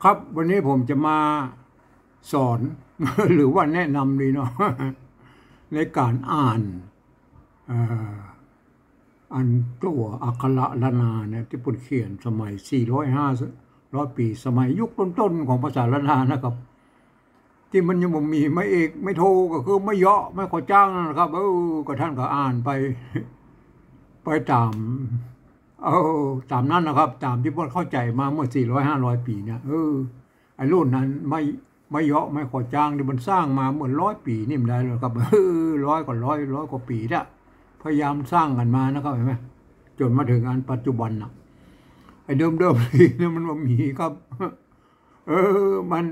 ครับวันนี้ผมจะมาสอน หรือว่าแนะนำดีเนาะ ในการอ่านอันตัวอักขระละนาเนี่ยที่ปุ่นเขียนสมัย400 ปีสมัยยุคต้นๆของภาษาละนานะครับที่มันยังมีไม่เอกไม่โทก็คือไม่เยาะไม่ขอจ้างนะครับก็ท่านก็อ่านไป ไปตามตามนั้นนะครับตามที่พวกเข้าใจมาเมื่อ400-500 ปีเนี่ยไอ้รุ่นนั้นไม่เยาะไม่ขอจ้างที่มันสร้างมาเมื่อ100 ปีนี่มันได้เลยครับร้อยกว่าปีเนี่ยพยายามสร้างกันมานะครับเห็นไหมจนมาถึงอันปัจจุบันนะไอ้เดิมนี่มันมีครับมัน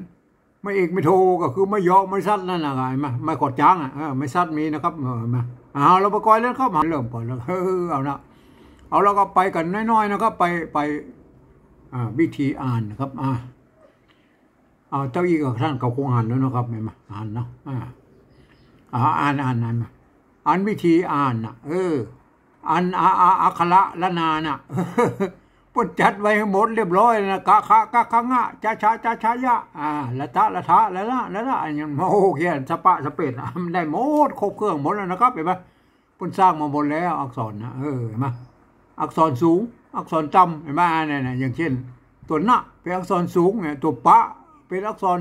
ไม่เอกไม่โทก็คือไม่เยาะไม่ซัดนั่นนะไงไม่ขอจ้างไม่ซัดมีนะครับมาเราประกอยเล่นเข้ามาเริ่มก่อนแล้วเอานะเอาแล้วก็ไปกันน้อยๆนะครับไปวิธีอ่านนะครับเจ้าอีกท่านเขาคงอ่านแล้วนะครับไม่มาอ่านเนาะอ่านวิธีอ่านนะอ่านอักขระละนาน่ะปุ่นจัดไว้ให้หมดเรียบร้อยนะกะคะงะจะยะละทะละอันนี้โอ้เขียนสปะสเปดมันได้หมดครบเครื่องหมดแล้วนะครับเห็นไหมปุ่นสร้างมาหมดแล้วอักษรนะเห็นไหมอักษรสูงอักษรต่ำเห็นไหมเนี่ยอย่างเช่นตัวนะเป็นอักษรสูงเนี่ยตัวปะเป็นอักษร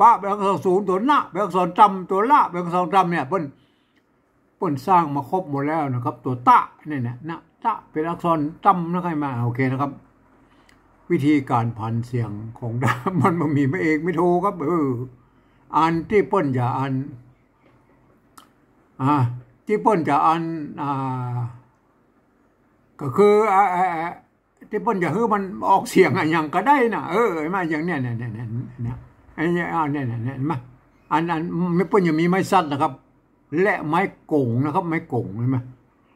ปะเป็นอักษรสูงตัวนะเป็นอักษรต่ำตัวละเป็นอักษรต่ำเนี่ยเปิ้นสร้างมาครบหมดแล้วนะครับตัวตะเนี่ยนะตะเป็นอักษรต่ำนะครับมาโอเคนะครับวิธีการพันเสียงของดามันมีไม่เอกไม่โทครับอ่านที่เปิ้นจะอ่านที่เปิ้นจะอ่านก็คือที่เปิ้นจะให้มันออกเสียงอย่างก็ได้นะมาอย่างเนี้ยไอ้เนี่ยมาอันไม่เปิ้นจะมีไม้ซัดนะครับและไม้กงนะครับไม้กงใช่ไหม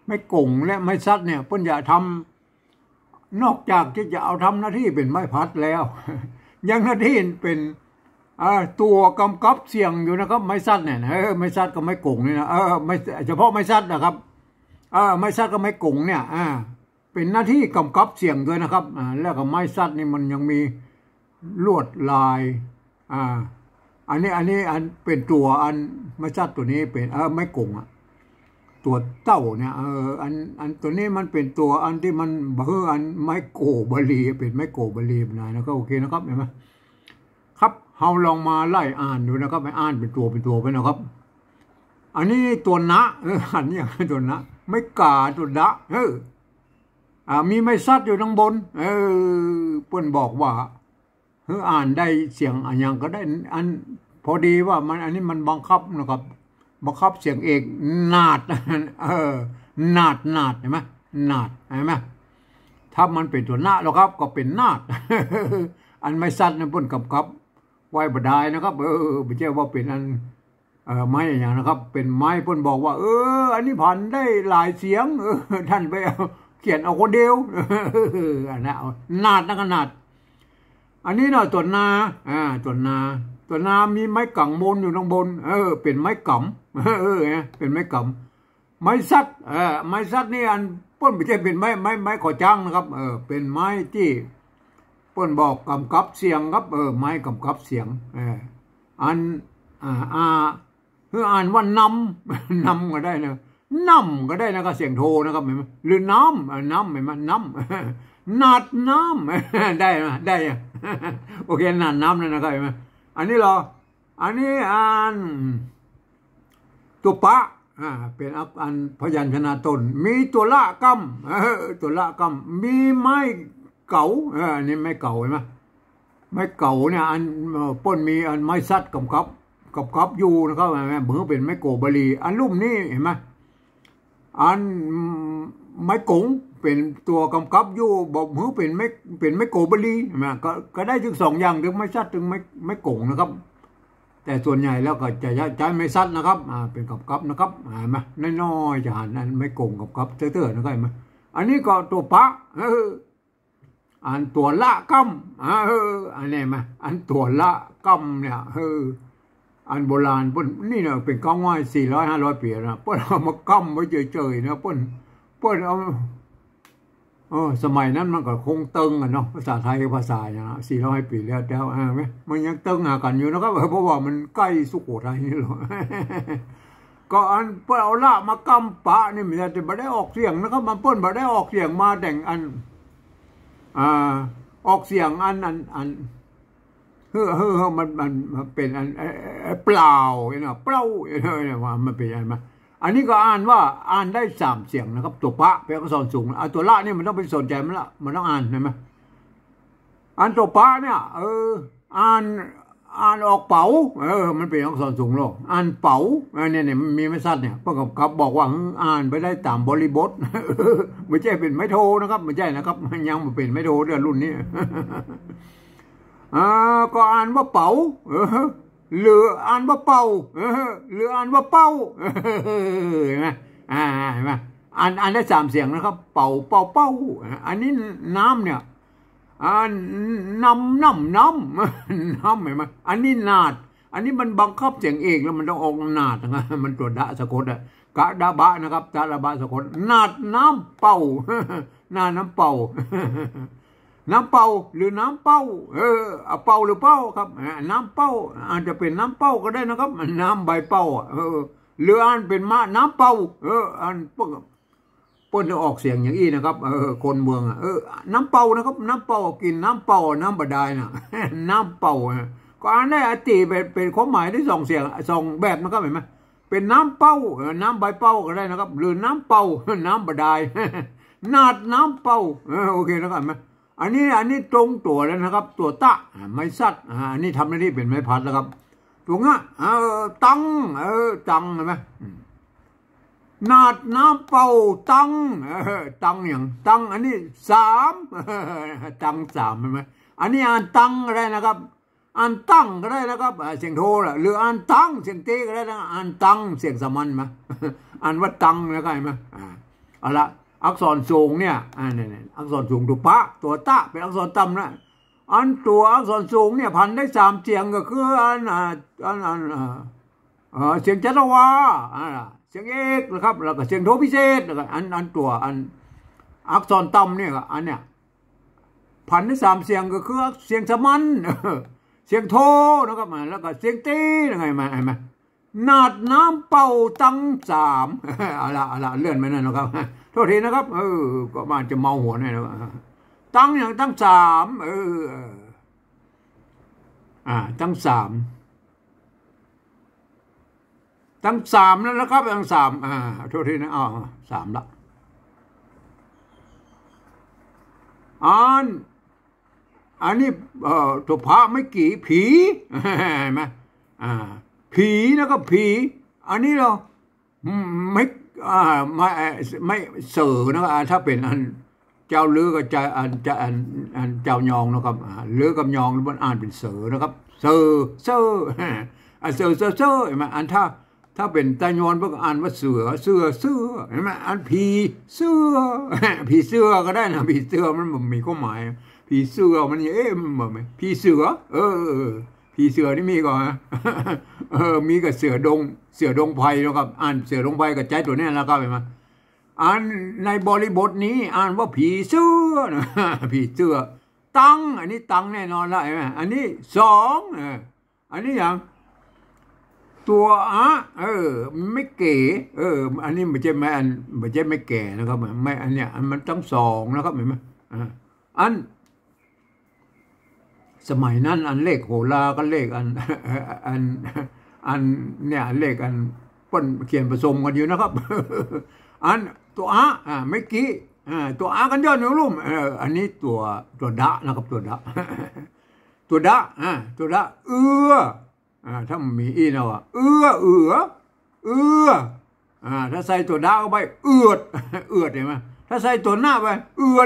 ไม้กงและไม้ซัดเนี่ยเปิ้นจะทำนอกจากที่จะเอาทำหน้าที่เป็นไม้พัดแล้วยังหน้าที่เป็นตัวกำกับเสียงอยู่นะครับไม้ซัดเนี่ยไม้ซัดกับไม้กงนี่นะไม่เฉพาะไม้ซัดนะครับไม้ซัดกับไม้กงเนี่ยเป็นหน้าที่กำกับเสียงด้วยนะครับแล้วก็ไม้ซัดนี่มันยังมีลวดลายอันนี้เป็นตัวอันไม้ซัดตัวนี้เป็นไม้กงตัวเต้าเนี่ยอันตัวนี้มันเป็นตัวอันที่มันอันไม้โกบาลีเป็นไม้โกบาลีนะก็โอเคนะครับเห็นไหมครับเราลองมาไล่อ่านดูนะครับไปอ่านเป็นตัวไปนะครับอันนี้ตัวนะอันนี้ตัวนะไม่กาตัวดะมีไม้ซัดอยู่ข้างบนเปิ้นบอกว่าอ่านได้เสียงอย่างก็ได้อันพอดีว่ามันอันนี้มันบังคับนะครับบังคับเสียงเอกนาดนาดเห็นไหมนาดเห็นไหมถ้ามันเป็นตัวหน้าแล้วครับก็เป็นนาด อันไม่ซัดนะเปิ้นกับไว้บดายนะครับไม่ใช่ว่าเป็นอันไม้อย่างนะครับเป็นไม้เปิ้นบอกว่าอันนี้ผ่านได้หลายเสียงท่านไปเขียนเอาคนเดียวนาดนะขนาดอันนี้เนาะตัวนาตัวนามีไม้กังมนอยู่ข้างบนเป็นไม้กำเป็นไม้กำไม้ซัดไม้ซัดนี่อันป้นไม่ใช่เป็นไม้ขอจ้างนะครับเป็นไม้ที่ป้นบอกกำกับเสียงครับไม้กำกับเสียงอันคืออ่านว่านำก็ได้นะน้ำก็ได้นะครับเสียงโทนะครับเห็นไหมหรือน้ำเห็นไหมน้ำนาดน้ำได้ไหมได้โอเคนาดน้ำนะครับเห็นไหมอันนี้อันนี้อ่านตัวปะเป็นอันพยัญชนะตนมีตัวละกำตัวละกำมีไม้เก่าอันนี้ไม้เก่าเห็นไหมไม้เก่าเนี่ยอันป้นมีอันไม้ซัดกับอยู่นะครับเห็นไหมเบื้องเป็นไม้โกบาลีอันลุ่มนี่เห็นไหมอันไม้กงเป็นตัวกำกับอยู่บอกมือเป็นไม้โกบาลีนะก็ได้ถึง2 อย่างถึงไม้ซัดถึงไม้กงนะครับแต่ส่วนใหญ่แล้วก็จะใช้ไม้ซัดนะครับเป็นกำกับนะครับเห็นไหมน้อยๆจะหันนั้นไม้กงกำกับเตื้อๆนะครับเห็นไหมอันนี้ก็ตัวปะอันตัวละกำอันนี้ไหมอันตัวละกำเนี่ยอันโบราณเปิ้นนี่เนี่ยเป็นก้องไว้400-500 ปีนะเปิ้นเอามากำไว้เฉยๆนะเปิ้นเอา สมัยนั้นมันก็คงตึงอ่ะเนาะภาษาไทยกับภาษาอย่างนะ400 ปีแล้วไหมมันยังตึงหากันอยู่นะครับเพราะว่ามันใกล้สุโขทัยนี่หรอก็อันเปิ้นเอาละมากำปะนี่มันจะไม่ได้ออกเสียงนะครับมันเปิ้นไม่ได้ออกเสียงมาแต่งอันออกเสียงอันมันเป็นอันเปล่าเนาะเปล่าเนี่ยว่ามันเป็นอะไรมาอันนี้ก็อ่านได้3 เสียงนะครับตัวพระเป็นอักษรสูงตัวละนี่มันต้องไปสนใจมันละมันต้องอ่านใช่ไหมอันตัวพระเนี่ยอ่านออกเป๋ามันเป็นอักษรสูงโลกอ่านเป๋าเนี่ยมันมีไม่สั้นเนี่ยเพราะเขาบอกว่าอ่านไปได้ตามบริบทไม่ใช่เป็นไม่โทนะครับไม่ใช่นะครับยังไม่เป็นไม่โทเรื่องรุ่นนี้ก็อ่านว่าเป๋าหรืออ่านว่าเป่าหรืออ่านว่าเป้าเห็นไหมเห็นไหมอ่านได้3 เสียงนะครับเป่าเป่าเป้าอันนี้น้ำเนี่ยน้ำเห็นไหมอันนี้นาดอันนี้มันบังคับเสียงเองแล้วมันต้องออกนาดนะมันตัวดะสะกดอะกะดะบะนะครับดะละบะสะกดนาดน้ำเป่านาน้ำเป่าน้ำเป่าหรือน้ำเป้าเป่าหรือเป้าครับน้ำเป้าอาจจะเป็นน้ำเป้าก็ได้นะครับน้ำใบเป้าหรืออันเป็นน้ำเป้าอันพวกป้นจะออกเสียงอย่างนี้นะครับคนเมืองน้ำเป้านะครับน้ำเป้ากินน้ำเป้าน้ำบาดาลนะน้ำเป้าก็อันได้อติเป็นความหมายที่2 เสียง2 แบบนะครับเห็นไหมเป็นน้ำเป้าน้ำใบเป้าก็ได้นะครับหรือน้ำเป้าน้ำบาดาลนาดน้ำเป้าโอเคนะครับไหมอันนี้ตรงตัวแล้วนะครับตัวตะไม้สัตว์อันนี้ทำหน้าที่เป็นไม้พัดแล้วครับตัวงะตังตังเห็นไหมนาดน้ำเป่าตังอย่างตังอันนี้3ตัง3เห็นไหมอันนี้อ่านตังก็ได้นะครับอ่านตั้งก็ได้นะครับเสียงโทหรืออ่านตังเสียงเตก็ได้นะอ่านตังเสียงสามัญไหมอ่านว่าตังนะครับเห็นไหมเอาละอักษรสูงเนี่ยเนี่ยอักษรสูงตัวปะตัวตะเป็นอักษรต่ำนะอันตัวอักษรสูงเนี่ยพันได้3 เสียงก็คือเสียงจัตวาเสียงเอกนะครับแล้วก็เสียงโทพิเศษแล้วก็อันตัวอักษรต่ำเนี่ยอันเนี้ยพันได้3 เสียงก็คือเสียงสามัญเสียงโทนะครับแล้วก็เสียงตียังไงมานาดน้ำเป่าตั้ง3เอาละเลื่อนไปนั่นนะครับโทษทีนะครับก็มาจะเมาหัวหน่อยนะตั้งอย่างตั้ง3ตั้ง3แล้วนะครับตั้ง3โทษทีนะ3ละอันนี้ตัวพระไม่กี่ผีไหมผีนะครับผีอันนี้เราไม่เสือนะครับถ้าเป็นอันเจ้าลือกับอันเจ้ายองนะครับลือกับยองมันอ่านเป็นเสือนะครับเสือเห็นไหมอันถ้าเป็นตายอนพวกอ่านว่าเสือเห็นไหมอันผีเสือผีเสือก็ได้นะผีเสือมันมีความหมายผีเสือมันมันเหมือนไหมผีเสือผีเสือนี่มีก่อนมีกับเสือดงไผ่นะครับอ่านเสือดงไผ่กับใจตัวนี้แล้วก็ไปมาอ่านในบริบทนี้อ่านว่าผีเสือผีเสือตังอันนี้ตังแน่นอนละใช่ไหมอันนี้2อันนี้อย่างตัวไม่เก๋อันนี้ไม่ใช่ไม่แก่นะครับไม่อันเนี้ยมันต้อง2นะครับเห็นไหมอันสมัยนั้นอันเลขโหราก็เลขอันเนี่ยเลขอันป้นเขียนผสมกันอยู่นะครับอันตัวไม่กี่ตัวกันยอดหนึ่งรุ่มอันนี้ตัวดะนะครับตัวดะถ้ามีอีนะว่าเอื้อถ้าใส่ตัวดะเข้าไปเอือดเห็นไหมถ้าใส่ตัวหน้าไปเอือ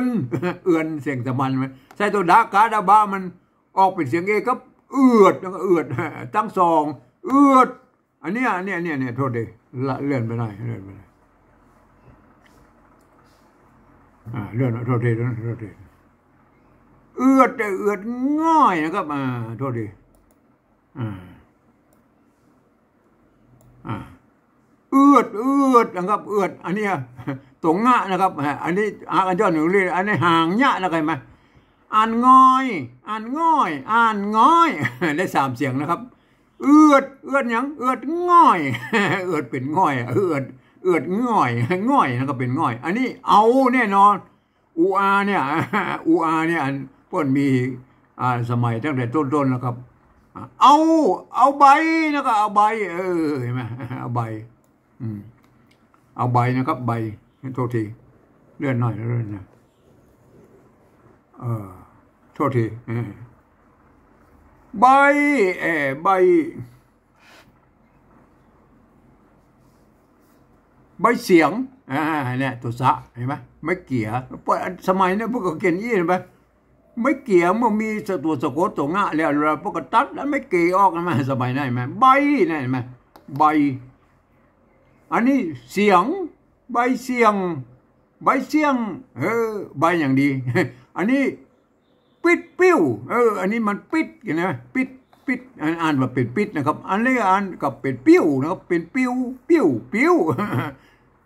นเสียงสามัญไหมใส่ตัวดะกาดาบามันออกเป็นเสียงเอครับเอือดแล้วก็เอือดตั้ง2เอือดอันนี้โทษดิเลื่อนไปหน่อยเลื่อนโทษทีเอือดง่อยนะครับโทษทีเอือดนะครับเอือดอันนี้ ตรงงะนะครับอันนี้อันยอดหนูเรียกอันนี้ห่างยะนะใครมาอ่านง่อยอ่านง่อยอ่านง่อยได้3เสียงนะครับเอือดยังเอือดง่อยเอือดเป็นง่อยเอือดง่อยง่อยนะครับเป็นง่อยอันนี้เอาแน่นอนอูอาเนี่ยอูอาเนี่ยเพิ่นมีสมัยตั้งแต่ต้นๆนะครับเอาใบนะครับเอาใบเห็นไหมเอาใบเอาใบนะครับใบโทษทีเลื่อนหน่อยเลื่อนนะโทษทีใบใบเสียงเนี่ยตัวสะเห็นไหมไม่เกี่ยสมัยนี้พวกเขาเขียนยี่เห็นไหมไม่เกี่ยเมื่อมีตัวสะกดตัวงะแล้วเราพวกก็ตัดแล้วไม่เกี่ยออกนะสมัยนั้นเห็นไหมใบนี่เห็นไหมใบอันนี้เสียงใบเสียงใบอย่างดีอันนี้ปิดปิ้วอันนี้มันปิดกันนะปิดอ่านว่าเป็นปิดนะครับอันนี้อ่านกับเป็นปิ้วนะครับเป็นปิ้ว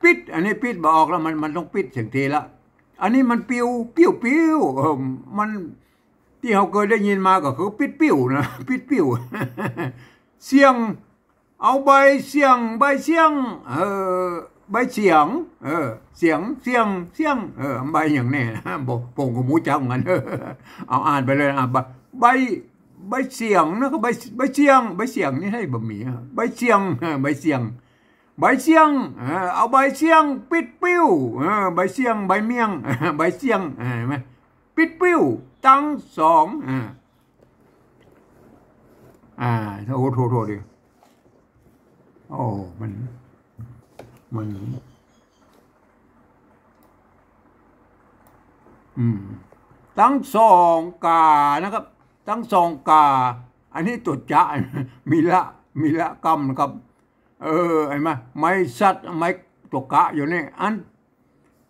ปิดอันนี้ปิดบอกออกแล้วมันต้องปิดเสียงทีละอันนี้มันปิ้วมันที่เขาเคยได้ยินมาก็คือปิดปิ้วนะปิดปิ้วเสียงเอาใบเสียงใบเสียงใบเสียงเสียงใบอย่างนี้นะบอกผมก็มูจังกันเอาอ่านไปเลยใบเสียงนะครับใบเสียงนี่ให้บะหมี่ใบเสียงเอาใบเสียงปิดปิ้วใบเสียงใบเมียงใบเสียงเห็นไหมปิดปิ้วตั้ง2โทษดิโอ้มันตั้ง2 กานะครับตั้ง2 กาอันนี้ตัวจะมีละกรรมนะครับไอ้มาไม่สัตว์ไม่ตัวกะอยู่นี่อัน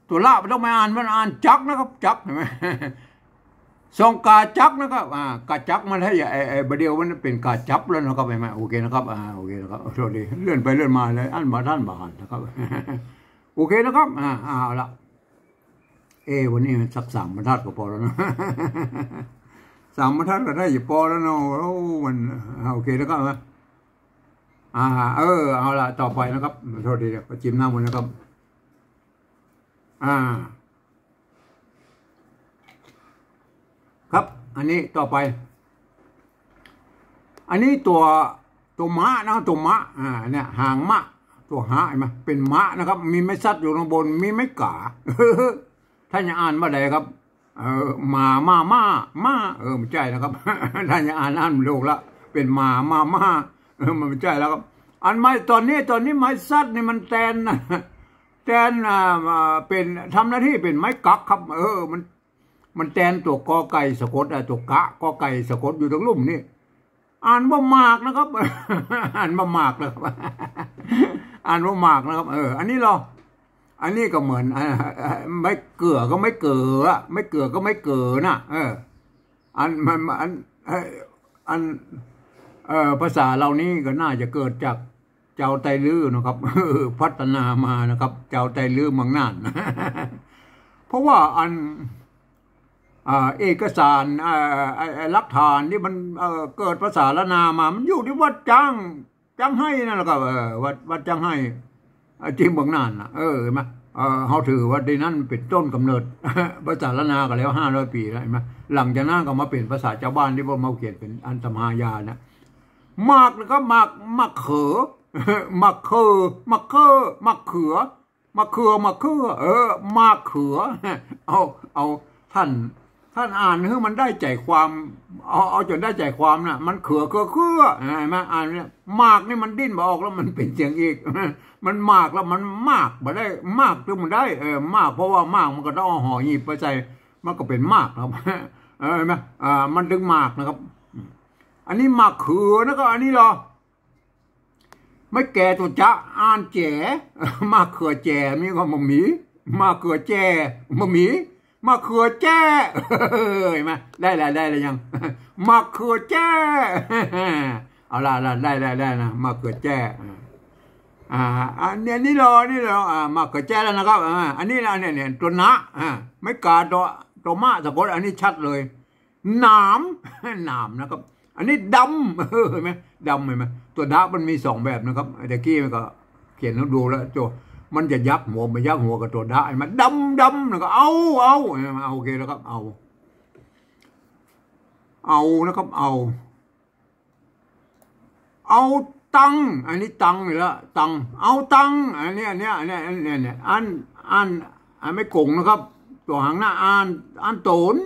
ตัวละไม่ต้องมามันอ่านจักนะครับจักเห็นไหม2 กาจักนะครับกาจักมันให้บเดียวมันเป็นกาจับแล้วนะครับเห็นไหมโอเคนะครับโอเคนะครับโทษดีเลื่อนไปเลื่อนมาเลยอันมาท่านบานนะครับโอเคนะครับเอาละวันนี้สัก3 บรรทัดก็พอแล้วนะ3 บรรทัดก็ได้อยู่พอแล้วเนาะมันโอเคนะครับเอาละต่อไปนะครับโทษทีเดี๋ยวจิ้มหน้ามันนะครับครับอันนี้ต่อไปอันนี้ตัวมะนะตัวมะเนี่ยหางมะตัวหาเห็นไหมเป็นมะนะครับมีไม้ซัดอยู่ข้างบนมีไม้กาท่านจะอ่านว่าใดครับมาไม่ใช่นะครับท่านจะอ่านโลกละเป็นมามันไม่ใช่แล้วครับอันไม้ตอนนี้ไม้ซัดนี่มันแทนเป็นทำหน้าที่เป็นไม้กักครับมันแทนตัวกอไก่สะกดตัวกะกอไก่สะกดอยู่ตรงลุ่มนี่อ่านว่ามากนะครับอ่านว่ามากนะครับอ่านว่ามากนะครับอันนี้อันนี้ก็เหมือนไม่เกลือก็ไม่เกลือไม่เกลือก็ไม่เกลือนะภาษาเรานี้ก็น่าจะเกิดจากเจ้าไตลื้อนะครับพัฒนามานะครับเจ้าไตลื้อเมืองน่านเพราะว่าเอกสารหลักฐานที่มันเกิดภาษาละนามามันอยู่ที่วัดจังให้นั่นแหละครับวัดจังให้จริงเมืองน่านนะเห็นไหมเขาถือว่าในนั้นเป็นต้นกำเนิดภาษาละนากันแล้ว500 ปีแล้วเห็นไหมหลังจากนั้นก็มาเป็นภาษาชาวบ้านที่พวกมาเขียนเป็นอันตมายานะมากแล้วก็มากเขือมากเขือมากเขือเอาท่านอ่านให้มันได้ใจความเอาจนได้ใจความนะมันเขือเห็นไหมอ่านเนี่ยมากนี่มันดิ้นมาออกแล้วมันเป็นเสียงอีกมันมากแล้วมันมากมาได้มากถึงมันได้มากเพราะว่ามากมันก็ต้องห่อหยิบไปใส่มันก็เป็นมากครับเห็นไหมมันถึงมากนะครับอันนี้มากเขือนะครับอันนี้เหรอไม่แก่ตัวจะอ่านแจ๋มากเขือแจ๋มีความหมีมากเขือแจ๋หมีมะเขือแจ้เห็นไหมได้แล้วยังมะเขือแจ้เอาละได้นะมะเขือแจ้ อันนี้นี่รอมากระแจแล้วนะครับอันนี้นะเนี่ยตัวนะไม่กาตัวมะสะกดอันนี้ชัดเลยหนามหนามนะครับอันนี้ดำเห็นไหมดำเห็นไหมตัวดะมันมี2แบบนะครับแต่กี้มันก็เขียนแล้วดูแล้วตัวมันจะยักหัวมันยักหัวกับตัวดะมันดำแล้วก็เอาโอเคแล้วครับเอานะครับเอาตังอันนี้ตังเลยละตังเอาตังอันนี้อันไม่กงนะครับตัวหางหน้าอ่านโตน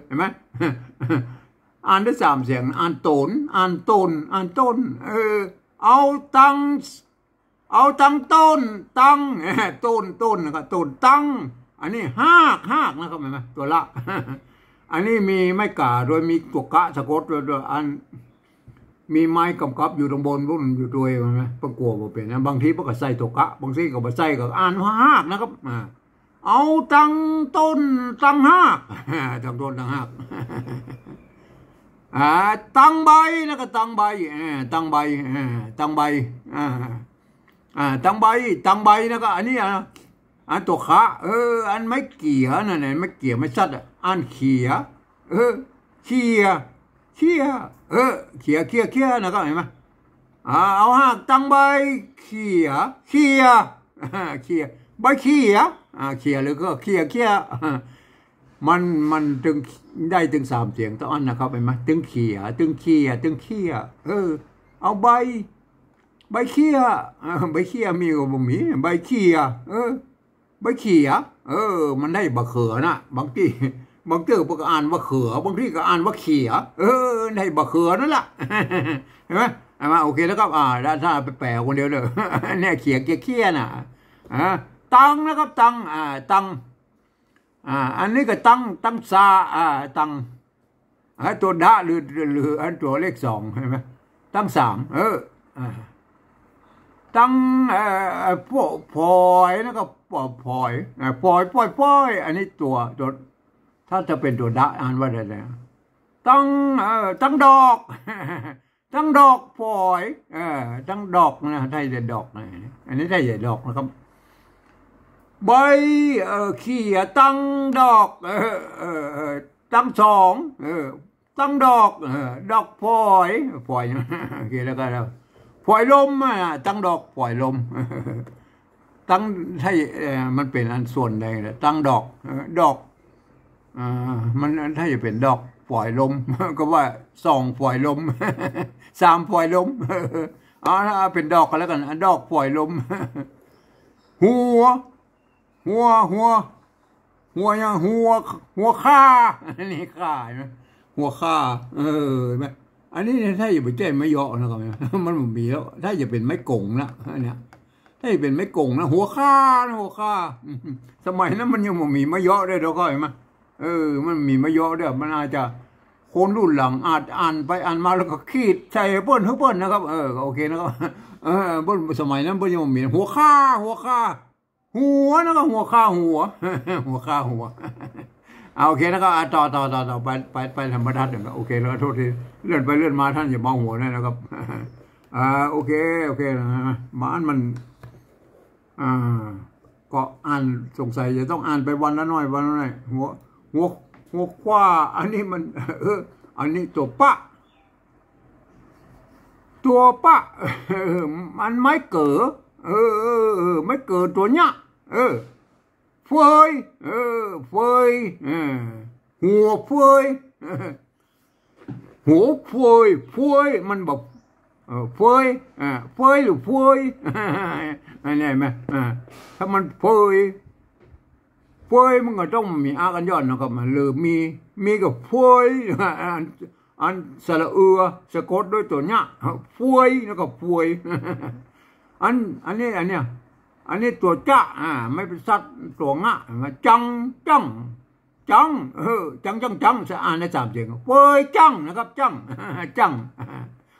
เห็นไหมอ่านได้3เสียงอ่านโตนอ่านต้นเอาตังต้นตังต้นนะครับต้นตังอันนี้หากนะครับเห็นไหมตัวละอันนี้มีไม่กาโดยมีตัวกะสะกดด้วยอันมีไม้กำกับอยู่ตรงบนพวกมันอยู่ด้วยไหมประกวดบ่เป็นนะบางทีพวกก็ใส่ตัวกะบางทีก็บ่ใส่ก็อ่านว่าหากนะครับเอาตังต้นตังหากตังต้นตังหากตังใบแล้วก็ตังใบตังใบตังใบแล้วก็อันนี้อันตัวขาอันไม่เกี่ยนั่นน่ะไม่เกี่ยไม่ชัดอันเขียเขียเขียนะครับเห็นไหมเอาหากตังใบเขียใบเขียหรือก็เขียมันถึงได้ถึง3เสียงต่ออันนะครับเห็นไหมถึงเขียเอาใบเขียมีก็บ่มีใบเขียใบเขียมันได้บะเขือนะบางทีพวกอ่านว่าเขือบางทีก็อ่านว่าเขียได้บะเขือนั่นแหละเห็นไหมโอเคแล้วครับถ้าไปแปลคนเดียวเลยเนี่ยเขียน่ะตังนะครับตังอันนี้ก็ตังซาตังตัวดะหรืออันตัวเลข2เห็นไหมตัง3ตังพอยนะครับพอยอันนี้ตัวถ้าจะเป็นตัวดะอ่านว่าอะไรตังดอกพอยตังดอกนะไทยจะดอกนะอันนี้ไทยจะดอกนะครับใบเขียตังดอกตัง2ตังดอกดอกพอยโอเคแล้วก็พอยลมตังดอกพอยลมตังให้มันเป็นอันส่วนใดตังดอกมันถ้าจะเป็นดอกปล่อยลมก็ว่า2ปล่อยลม3ปล่อยลมถ้าเป็นดอกกันแล้วกันดอกปล่อยลมหัวยังหัวค่านี่ค่านะหัวค่าอันนี้ถ้าอย่าไปแจ้งไม่เยาะนะครับมันมีแล้วถ้าอย่าเป็นไม่กงนะเนี่ยถ้าเป็นไม่กงนะหัวค่าสมัยนั้นมันยังมีไม่เยาะด้วยเราก็เห็นไหมมันมีไม่เยอะด้วยมันอาจจะคนรุ่นหลังอาจอ่านไปอ่านมาแล้วก็ขีดใส่เปิ้ลนะครับโอเคนะครับเปิ้ลสมัยนั้นเปิ้ลยังมีหัวค่าหัวนะครับหัวค่าโอเคนะครับต่อไปธรรมดาเดี๋ยวโอเคแล้วโทษทีเลื่อนไปเลื่อนมาท่านอย่ามองหัวนะครับโอเคนะมันก็อ่านสงสัยจะต้องอ่านไปวันละน้อยหัวคว้าอันนี้มันอันนี้ตัวปะมันไม่เก๋ไม่เก๋ตัวเนี้ยเฟยหัวเฟยมันแบบเฟยหรือเฟยอันนี้ไหมถ้ามันเฟยมันก็ต้องมีอากันย้อนนะครับหรือมีกับเฟยอันสระสะกดด้วยตัวเนี้ยเฟยแล้วก็เฟยอันนี้ตัวจ้าไม่เป็นสัตว์ตัวงะจังจะอ่านได้3เสียงเฟยจังนะครับจัง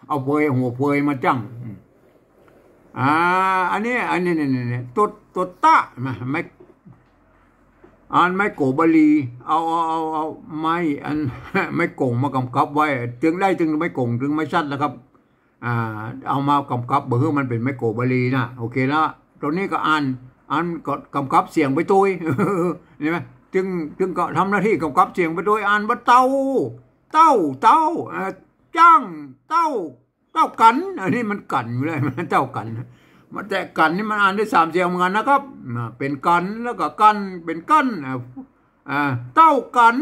เอาเฟยหัวเฟยมาจังอันนี้ตัวตะไม่อันไม่โกบลีเอาไม้อันไม่โกงมากำกับไว้ถึงไม่โกงถึงไม่ชัดนะครับ เอามากำกับเบอร์มันเป็นไมโครบาลีนะโอเคแล้วตอนนี้ก็อ่านก็กำกับเสียงไปตัวเห็นไหมจึงก็ทำหน้าที่กำกับเสียงไปโดยอ่านว่าเต้าจ้างเต้ากันอันนี้มันกันอยู่เลยมันเต้ากันมันแต่กันนี่มันอ่านได้3เสียงเหมือนกันนะครับเป็นกันแล้วก็กันเป็นกันเต้ากัน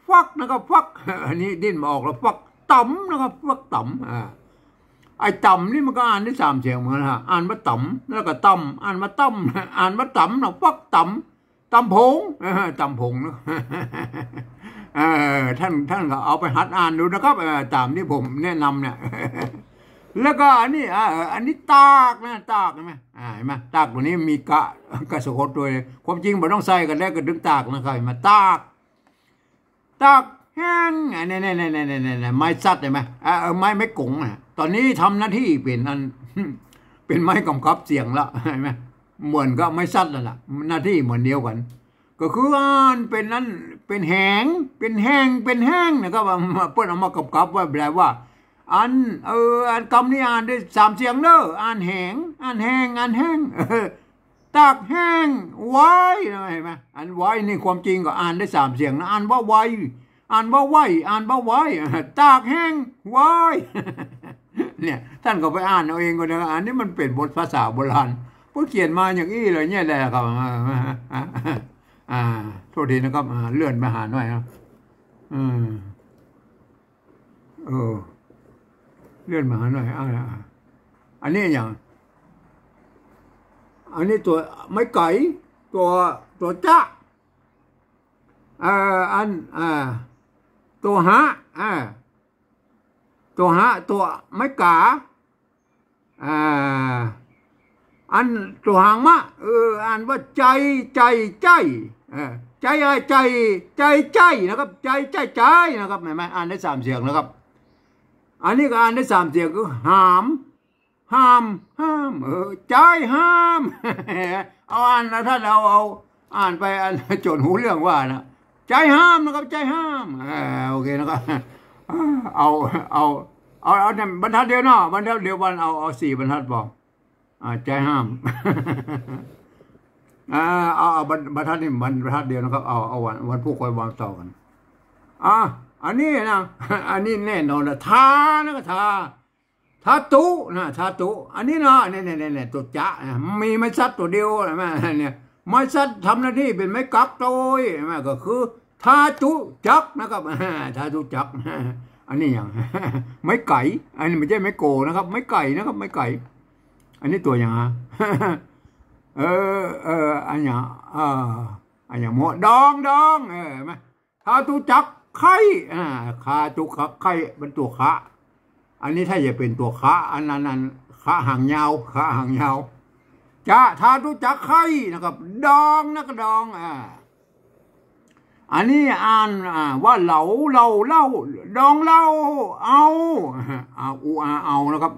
ฟักนะครับฟักอันนี้ดิ้นมาออกแล้วฟักต่ำนะครับฟักต่ำไอ้ต่ำนี่มันก็อ่านได้3เสียงเหมือนกันฮะอ่านว่าต่ำแล้วก็ต่ำอ่านว่าต่ำอ่านว่าต่ำนะฟักต่ำต่ำผงต่ำผงนะท่านก็เอาไปหัดอ่านดูนะครับตามที่ผมแนะนำเนี่ยแล้วก็อันนี้ตากนะตากใช่ไหมเห็นไหมตากตัวนี้มีกระสะกดด้วยความจริงมันต้องใส่กันแล้วก็ดึงตากนะครับมาตากแห้งเนี่ยไม้ซัดใช่ไหมไม้กงตอนนี้ทำหน้าที่เป็นไม้กำกับเสียงละใช่ไหมเหมือนก็ไม้ซัดนั่นแหละหน้าที่เหมือนเดียวกันก็คือเป็นนั้นเป็นแห้งนะครับเปิ้นเอามากำกับไว้แปลว่าอันคำนี้อ่านได้3เสียงเด้ออ่านแห้งตากแห้งไว้เห็นไหมอันไว้นี่ความจริงก็อ่านได้3เสียงนะอ่านว่าไว้ตากแห้งไว้เนี่ยท่านก็ไปอ่านเอาเองก็ได้อันนี้มันเป็นบทภาษาโบราณผู้เขียนมาอย่างนี้เลยเนี่ยแหละครับโทษทีนะครับเลื่อนไปหาหน่อยนะเลื่อนมาหาหน่อยอันนี้อย่างอันนี้ตัวไม้ไก่ตัวจ้าตัวหะตัวไม้กาอันตัวหางมะอ่านว่าใจนะครับใจนะครับไม่อ่านได้3เสียงนะครับอันนี้ก็อ่านได้3เสียงคือห้ามใจห้ามเอาอ่านนะท่านเอาอ่านไปจนหูเรื่องว่านะใจห้ามนะครับใจห้ามโอเคนะครับเอาบรรทัดเดียวเนาะบรรทัดเดียววันเอา4บรรทัดบอกใจห้ามเอาบรรทัดนี่บรรทัดเดียวนะครับเอาวันพวกคอยวางต่อกันอันนี้นะอันนี้แน่นอนนะทานะก็ทาตุนะทาตุอันนี้นะเนี่ยตัวจะมีไม้ซัดตัวเดียวใช่ไหมเนี่ยไม้ซัดทำหน้าที่เป็นไม้กักตัวใช่ไหมก็คือทาตุจักนะครับทาตุจักอันนี้อย่างไม้ไก่อันนี้ไม่ใช่ไม้โกนะครับไม้ไก่นะครับไม้ไก่อันนี้ตัวอย่างอันอย่างหมวดดองไหมทาตุจักไข่คาตุไข่เป็นตัวขาอันนี้ถ้าจะเป็นตัวขาอันนั้นขาหางยาวจะทาตุจักไข่นะครับดองนะก็ดองอันนี้อ่านว่าเหลาดองเหลาเอานะครับ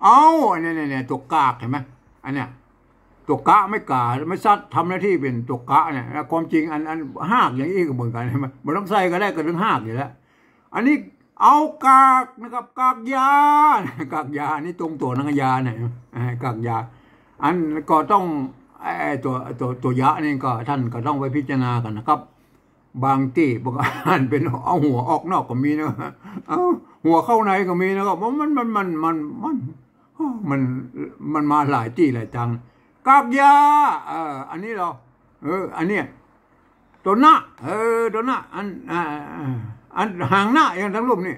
เอาเนี่ยตัวกากเห็นไหมอันเนี้ยตัวกะไม่กาไม่ซัดทำหน้าที่เป็นตัวกะเนี่ยความจริงอันหากอย่างนี้ก็เหมือนกันใช่ไหมมันต้องใส่ก็ได้ก็ถึงหากอยู่แล้วอันนี้เอากากนะครับกากยานี่ตรงตัวนังยาเนี่ยกากยาอันก็ต้องตัวยะนี่ก็ท่านก็ต้องไปพิจารณากันนะครับบางที่บางอันเป็นเอาหัวออกนอกก็มีนะเอาหัวเข้าในก็มีนะครับมันมาหลายที่หลายทางกากยาอันนี้เราอันนี้ตัวหน้าตัวหน้าอันห่างหน้าอย่างทั้งรูปนี่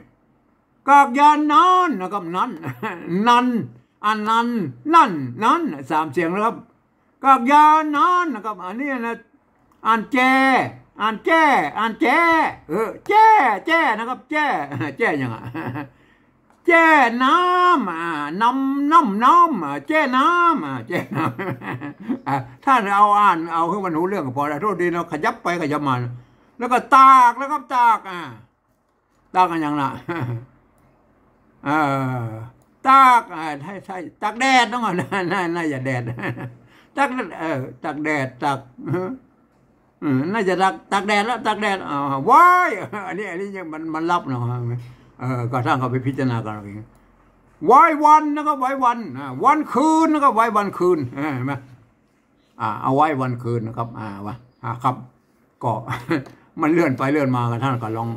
กากยานอนนะครับนั้น3เสียงนะครับกากยานอนนะครับอันนี้นะอ่านแจนะครับแจยังไงแจ้น้ำน้ำแจ้น้ำถ้าเอาขึ้นมาหนูเรื่องก็พอแล้วโทษดีเราขยับไปขยับมาแล้วก็ตากแล้วครับตากกันอย่างน่ะตากใช่ตากแดดต้องก่อนน่าอย่าแดดตากแดดน่าจะตากแดดแล้วตากแดดว้ายอันนี้ยังมันรับเนาะก็ท่านเขาไปพิจารณากันเอง ไว้วันนะครับไว้วันวันคืนนะครับไว้วันคืนเห็นไหมเอาไว้วันคืนนะครับวะครับ ก็ มันเลื่อนไปเลื่อนมากันท่านก็ลอง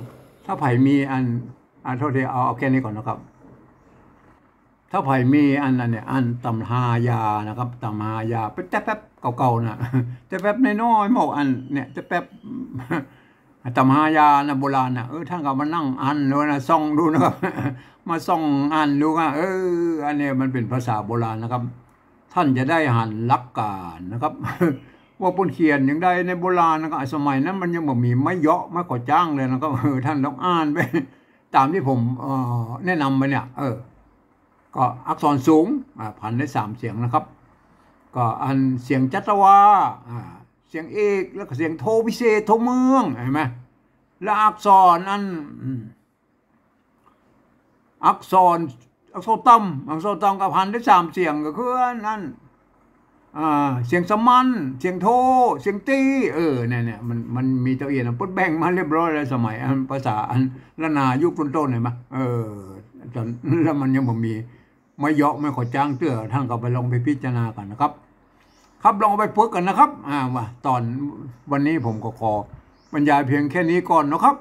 ถ้าไผ่มีอันโทษทีเอาแค่นี้ก่อนนะครับถ้าไผ่มีอันนั้นเนี่ยอันตำหายานะครับตำหายาเป็นแต่แป๊บเก่าๆนะแต่แป๊บน้อยๆหมอกอันเนี่ยแต่แป๊บตำหายานะโบราณนะท่านก็มานั่งอ่านดูนะส่องดูนะครับมาส่องอ่านดูว่าอันนี้มันเป็นภาษาโบราณนะครับท่านจะได้หันหลักการนะครับ ว่าปนเขียนอย่างใดในโบราณนะครับสมัยนั้นมันยังบ่มีไม่เยาะไม่ก่อจ้างเลยนะครับท่านต้องอ่านไปตามที่ผมแนะนำไปเนี่ยก็อักษรสูงพันได้3เสียงนะครับก็อันเสียงจัตวาเสียงเอกแล้วก็เสียงโทพิเศษโทเมืองเห็นไหมแล้วอักษรอันอักษรต่ำกับพันได้3เสียงก็คือนั่นเสียงสมันเสียงโทเสียงตีเนี่ยมันมีตัวเองปุ๊บแบ่งมาเรียบร้อยแล้วสมัยภาษาละนายุคต้นๆเห็นไหมจนแล้วมันยังบ่มีไม่เยาะไม่ขอจ้างเตื้อท่านก็ไปลองไปพิจารณากันนะครับครับลองไปฝึกกันนะครับว่าตอนวันนี้ผมก็ขอบรรยายเพียงแค่นี้ก่อนนะครับ